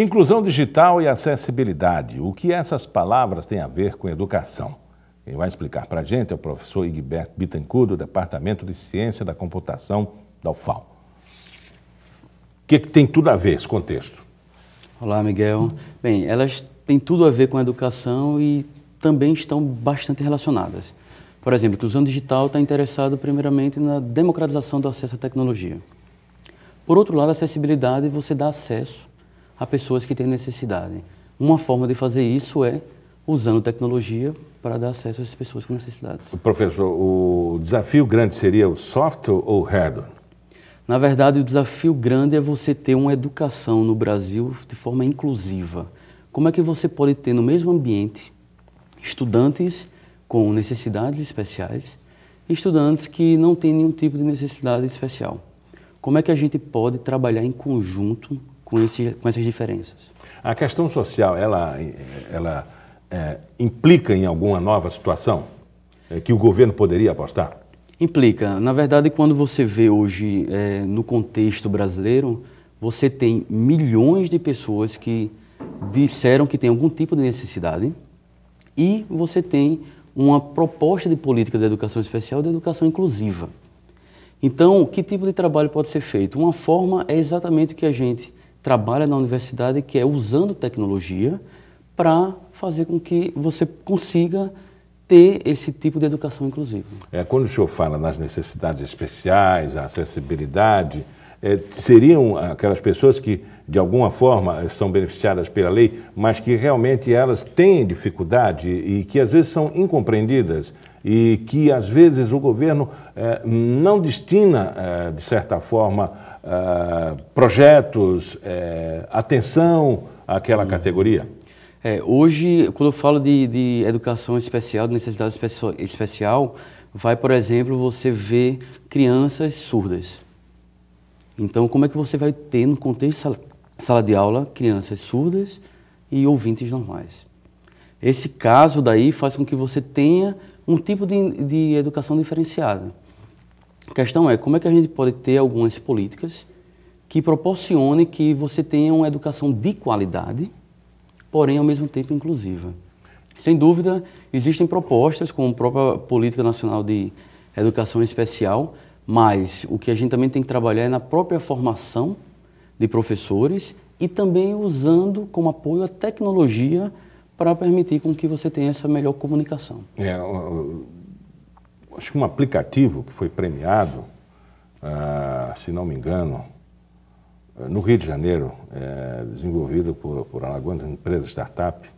Inclusão digital e acessibilidade. O que essas palavras têm a ver com educação? Quem vai explicar para a gente é o professor Igberto Bittencourt, do Departamento de Ciência da Computação da UFAL. O que tem tudo a ver esse contexto? Olá, Miguel. Bem, elas têm tudo a ver com a educação e também estão bastante relacionadas. Por exemplo, a inclusão digital está interessado primeiramente na democratização do acesso à tecnologia. Por outro lado, a acessibilidade, você dá acesso a pessoas que têm necessidade. Uma forma de fazer isso é usando tecnologia para dar acesso às pessoas com necessidade. Professor, o desafio grande seria o software ou o hardware? Na verdade, o desafio grande é você ter uma educação no Brasil de forma inclusiva. Como é que você pode ter no mesmo ambiente estudantes com necessidades especiais e estudantes que não têm nenhum tipo de necessidade especial? Como é que a gente pode trabalhar em conjunto com essas diferenças? A questão social, ela implica em alguma nova situação que o governo poderia apostar? Implica. Na verdade, quando você vê hoje no contexto brasileiro, você tem milhões de pessoas que disseram que têm algum tipo de necessidade e você tem uma proposta de política de educação especial, de educação inclusiva. Então, que tipo de trabalho pode ser feito? Uma forma é exatamente o que a gente trabalha na universidade, que é usando tecnologia para fazer com que você consiga ter esse tipo de educação inclusiva. Quando o senhor fala nas necessidades especiais, a acessibilidade, seriam aquelas pessoas que, de alguma forma, são beneficiadas pela lei, mas que realmente elas têm dificuldade e que às vezes são incompreendidas e que às vezes o governo não destina, de certa forma, projetos, atenção àquela categoria? Hoje, quando eu falo de educação especial, de necessidade especial, vai, por exemplo, você ver crianças surdas. Então, como é que você vai ter no contexto de sala de aula crianças surdas e ouvintes normais? Esse caso daí faz com que você tenha um tipo de educação diferenciada. A questão é como é que a gente pode ter algumas políticas que proporcionem que você tenha uma educação de qualidade, porém ao mesmo tempo inclusiva. Sem dúvida, existem propostas como a própria Política Nacional de Educação Especial, mas o que a gente também tem que trabalhar é na própria formação de professores e também usando como apoio a tecnologia para permitir com que você tenha essa melhor comunicação. Acho que um aplicativo que foi premiado, se não me engano, no Rio de Janeiro, desenvolvido por Alagoas, uma empresa startup,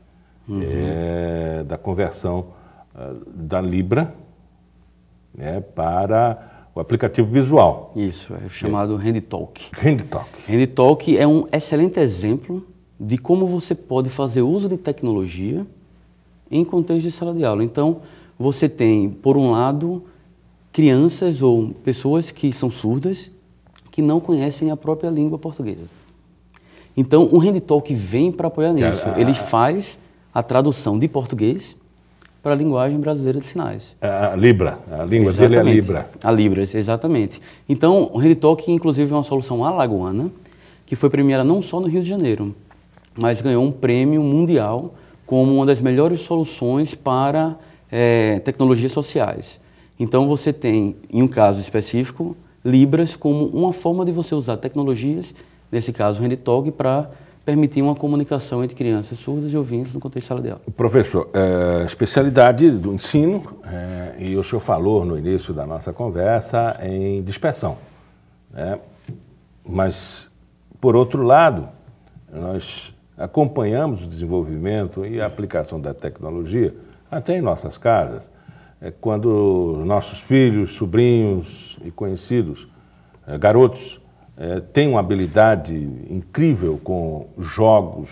da conversão da Libra para o aplicativo visual. Isso, é chamado HandTalk. HandTalk. HandTalk é um excelente exemplo de como você pode fazer uso de tecnologia em contexto de sala de aula. Então, você tem, por um lado, crianças ou pessoas que são surdas, que não conhecem a própria língua portuguesa. Então, o HandTalk vem para apoiar nisso. Ele faz a tradução de português para a linguagem brasileira de sinais. A Libra, a língua dele é a Libra. A Libra, exatamente. Então, o HandTalk, inclusive, é uma solução alagoana, que foi premiada não só no Rio de Janeiro, mas ganhou um prêmio mundial como uma das melhores soluções para tecnologias sociais. Então, você tem, em um caso específico, Libras como uma forma de você usar tecnologias, nesse caso o HandTalk, para permitir uma comunicação entre crianças surdas e ouvintes no contexto de sala de aula. Professor, especialidade do ensino, e o senhor falou no início da nossa conversa em dispersão, mas, por outro lado, nós acompanhamos o desenvolvimento e a aplicação da tecnologia até em nossas casas. Quando nossos filhos, sobrinhos e conhecidos, garotos, têm uma habilidade incrível com jogos,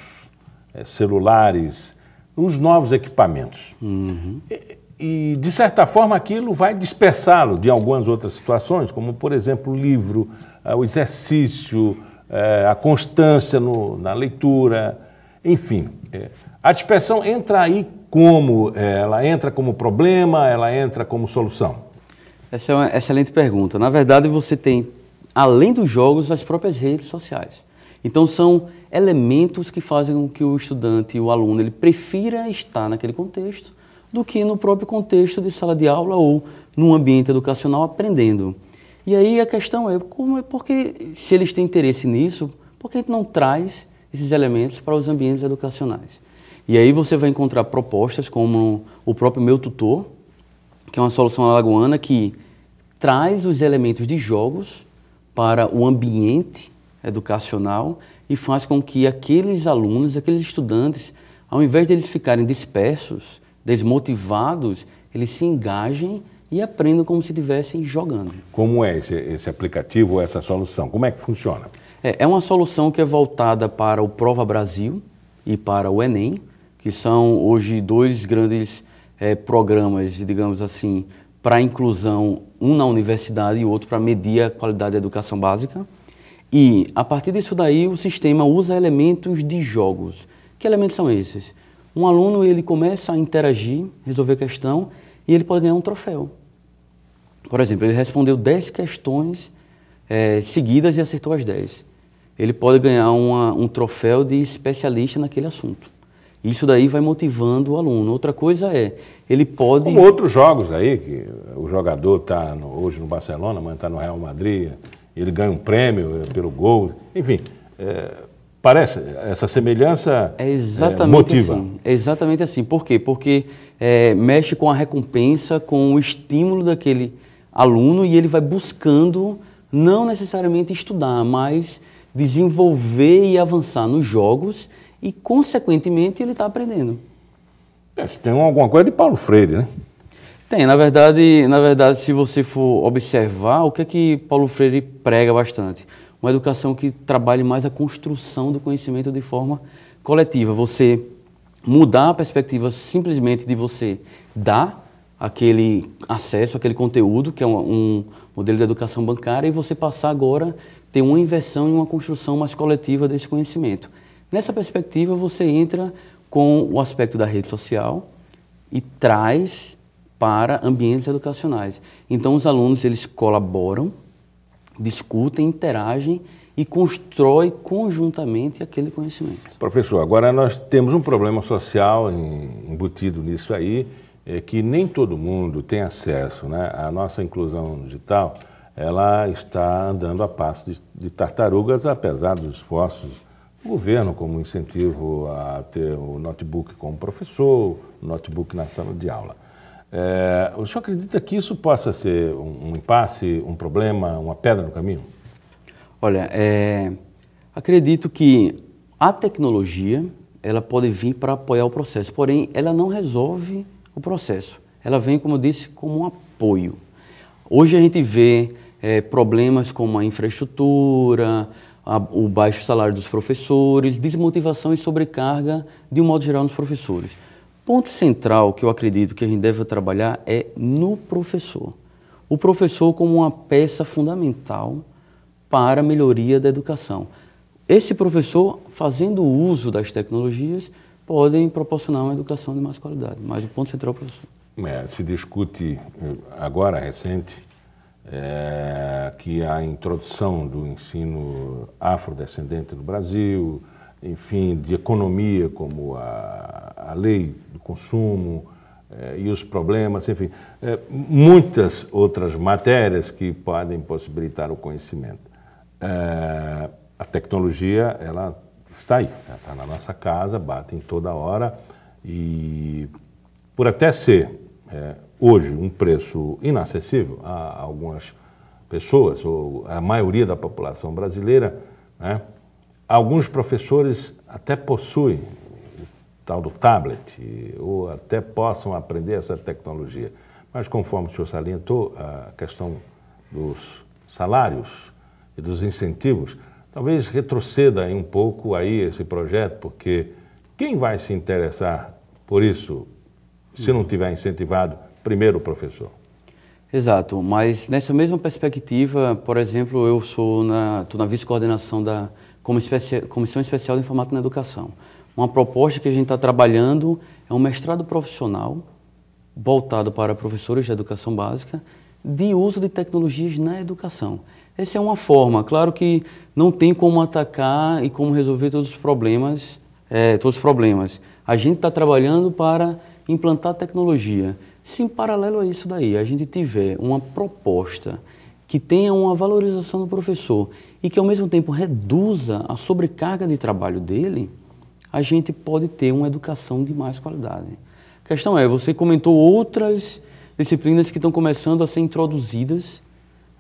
celulares, os novos equipamentos. E, de certa forma, aquilo vai dispersá-lo de algumas outras situações, como, por exemplo, o livro, o exercício, a constância na leitura, enfim. A dispersão entra aí como? Ela entra como problema, ela entra como solução? Essa é uma excelente pergunta. Na verdade, você tem, além dos jogos, as próprias redes sociais. Então são elementos que fazem com que o estudante, o aluno, ele prefira estar naquele contexto do que no próprio contexto de sala de aula ou num ambiente educacional aprendendo. E aí a questão é, porque se eles têm interesse nisso, por que a gente não traz esses elementos para os ambientes educacionais? E aí você vai encontrar propostas como o próprio Meu Tutor, que é uma solução alagoana que traz os elementos de jogos para o ambiente educacional e faz com que aqueles alunos, aqueles estudantes, ao invés de eles ficarem dispersos, desmotivados, eles se engajem e aprendam como se estivessem jogando. Como é esse aplicativo, essa solução? Como é que funciona? É uma solução que é voltada para o Prova Brasil e para o Enem, que são hoje dois grandes programas, digamos assim, para a inclusão, um na universidade e outro para medir a qualidade da educação básica. E, a partir disso daí, o sistema usa elementos de jogos. Que elementos são esses? Um aluno, ele começa a interagir, resolver questão, e ele pode ganhar um troféu. Por exemplo, ele respondeu 10 questões seguidas e acertou as 10. Ele pode ganhar um troféu de especialista naquele assunto. Isso daí vai motivando o aluno. Outra coisa ele pode... Como outros jogos aí, que o jogador está hoje no Barcelona, amanhã está no Real Madrid, ele ganha um prêmio pelo gol, enfim, parece, essa semelhança motiva. Assim, é exatamente assim. Por quê? Porque mexe com a recompensa, com o estímulo daquele aluno e ele vai buscando, não necessariamente estudar, mas desenvolver e avançar nos jogos e, consequentemente, ele está aprendendo. Tem alguma coisa de Paulo Freire, né? Tem, na verdade, se você for observar, o que é que Paulo Freire prega bastante? Uma educação que trabalhe mais a construção do conhecimento de forma coletiva. Você mudar a perspectiva simplesmente de você dar aquele acesso, aquele conteúdo, que é um modelo de educação bancária, e você passar agora a ter uma inversão e uma construção mais coletiva desse conhecimento. Nessa perspectiva, você entra com o aspecto da rede social e traz para ambientes educacionais. Então, os alunos, eles colaboram, discutem, interagem e constroem conjuntamente aquele conhecimento. Professor, agora nós temos um problema social embutido nisso aí, que nem todo mundo tem acesso, né? A nossa inclusão digital, ela está andando a passo de tartarugas, apesar dos esforços do governo como incentivo a ter o notebook com o professor, o notebook na sala de aula. O senhor acredita que isso possa ser um impasse, um problema, uma pedra no caminho? Olha, acredito que a tecnologia ela pode vir para apoiar o processo, porém ela não resolve o processo. Ela vem, como eu disse, como um apoio. Hoje a gente vê problemas como a infraestrutura, o baixo salário dos professores, desmotivação e sobrecarga de um modo geral nos professores. Ponto central que eu acredito que a gente deve trabalhar é no professor. O professor como uma peça fundamental para a melhoria da educação. Esse professor, fazendo uso das tecnologias, podem proporcionar uma educação de mais qualidade, mas o ponto central é o professor. Se discute agora, recente, que a introdução do ensino afrodescendente no Brasil, enfim, de economia como a lei do consumo e os problemas, enfim, muitas outras matérias que podem possibilitar o conhecimento. A tecnologia, ela está aí, está na nossa casa, bate em toda hora e por até ser hoje um preço inacessível a algumas pessoas, ou a maioria da população brasileira, né? Alguns professores até possuem o tal do tablet, ou até possam aprender essa tecnologia. Mas, conforme o senhor salientou, a questão dos salários e dos incentivos, talvez retroceda aí um pouco aí esse projeto, porque quem vai se interessar por isso, se não tiver incentivado, primeiro o professor? Exato, mas nessa mesma perspectiva, por exemplo, eu estou na vice-coordenação da Comissão Especial de Informática na Educação. Uma proposta que a gente está trabalhando é um mestrado profissional voltado para professores de educação básica, de uso de tecnologias na educação. Essa é uma forma, claro que não tem como atacar e como resolver todos os problemas. A gente está trabalhando para implantar tecnologia. Se em paralelo a isso daí a gente tiver uma proposta que tenha uma valorização do professor e que ao mesmo tempo reduza a sobrecarga de trabalho dele, a gente pode ter uma educação de mais qualidade. A questão é, você comentou outras disciplinas que estão começando a ser introduzidas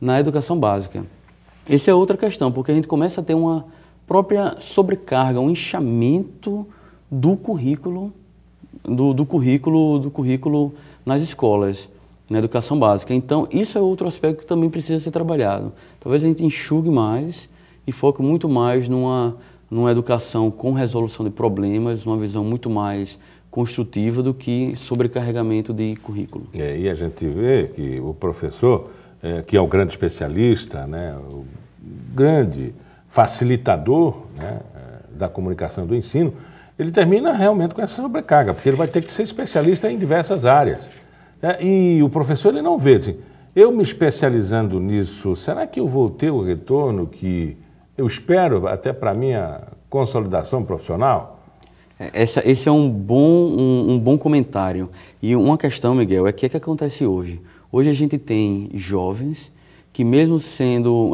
na educação básica. Essa é outra questão, porque a gente começa a ter uma própria sobrecarga, um inchamento do currículo, do currículo nas escolas, na educação básica. Então, isso é outro aspecto que também precisa ser trabalhado. Talvez a gente enxugue mais e foque muito mais numa educação com resolução de problemas, uma visão muito mais construtiva do que sobrecarregamento de currículo. E a gente vê que o professor, que é o grande especialista, né, o grande facilitador, né, da comunicação do ensino, ele termina realmente com essa sobrecarga, porque ele vai ter que ser especialista em diversas áreas. E o professor ele não vê, assim, eu me especializando nisso, será que eu vou ter o retorno que eu espero até para a minha consolidação profissional? Esse é um bom comentário. E uma questão, Miguel, é que o que acontece hoje? Hoje a gente tem jovens que mesmo sendo,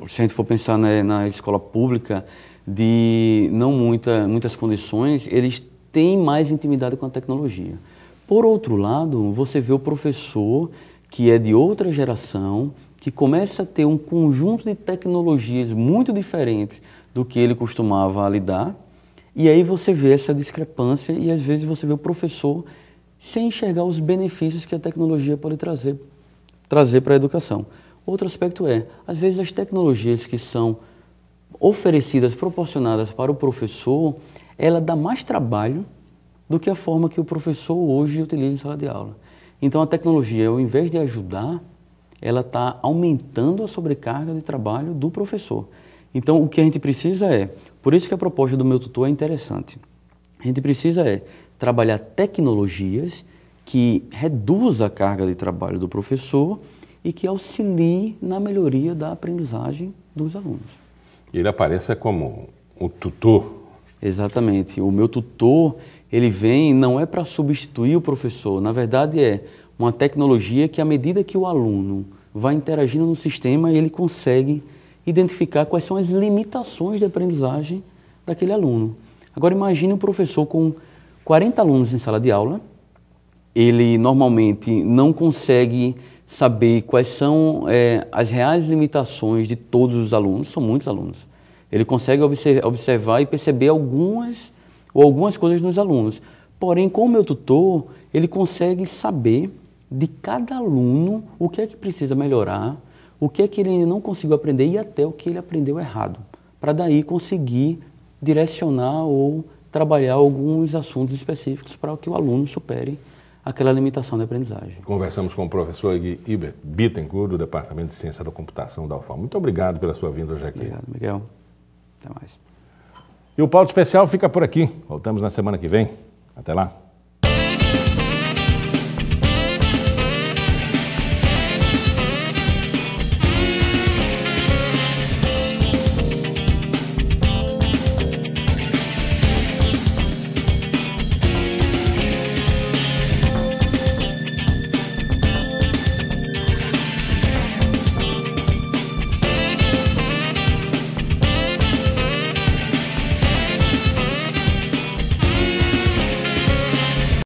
se a gente for pensar na escola pública, de não muitas condições, eles têm mais intimidade com a tecnologia. Por outro lado, você vê o professor que é de outra geração, que começa a ter um conjunto de tecnologias muito diferentes do que ele costumava lidar, e aí você vê essa discrepância e às vezes você vê o professor sem enxergar os benefícios que a tecnologia pode trazer para a educação. Outro aspecto é, às vezes as tecnologias que são oferecidas, proporcionadas para o professor, ela dá mais trabalho do que a forma que o professor hoje utiliza em sala de aula. Então a tecnologia, ao invés de ajudar, ela está aumentando a sobrecarga de trabalho do professor. Então o que a gente precisa por isso que a proposta do Meu Tutor é interessante, a gente precisa trabalhar tecnologias que reduzam a carga de trabalho do professor e que auxilie na melhoria da aprendizagem dos alunos. Ele apareça como um tutor. Exatamente. O Meu Tutor, ele vem, não é para substituir o professor, na verdade é uma tecnologia que à medida que o aluno vai interagindo no sistema, ele consegue identificar quais são as limitações de aprendizagem daquele aluno. Agora imagine um professor com 40 alunos em sala de aula, ele normalmente não consegue saber quais são as reais limitações de todos os alunos, são muitos alunos. Ele consegue observar e perceber algumas coisas nos alunos. Porém, com o Meu Tutor, ele consegue saber de cada aluno o que é que precisa melhorar, o que é que ele ainda não conseguiu aprender e até o que ele aprendeu errado, para daí conseguir direcionar ou trabalhar alguns assuntos específicos para que o aluno supere aquela limitação de aprendizagem. Conversamos com o professor Ibert Bittencourt, do Departamento de Ciência da Computação da UFAM. Muito obrigado pela sua vinda hoje aqui. Obrigado, Miguel. Até mais. E o Pauta Especial fica por aqui. Voltamos na semana que vem. Até lá.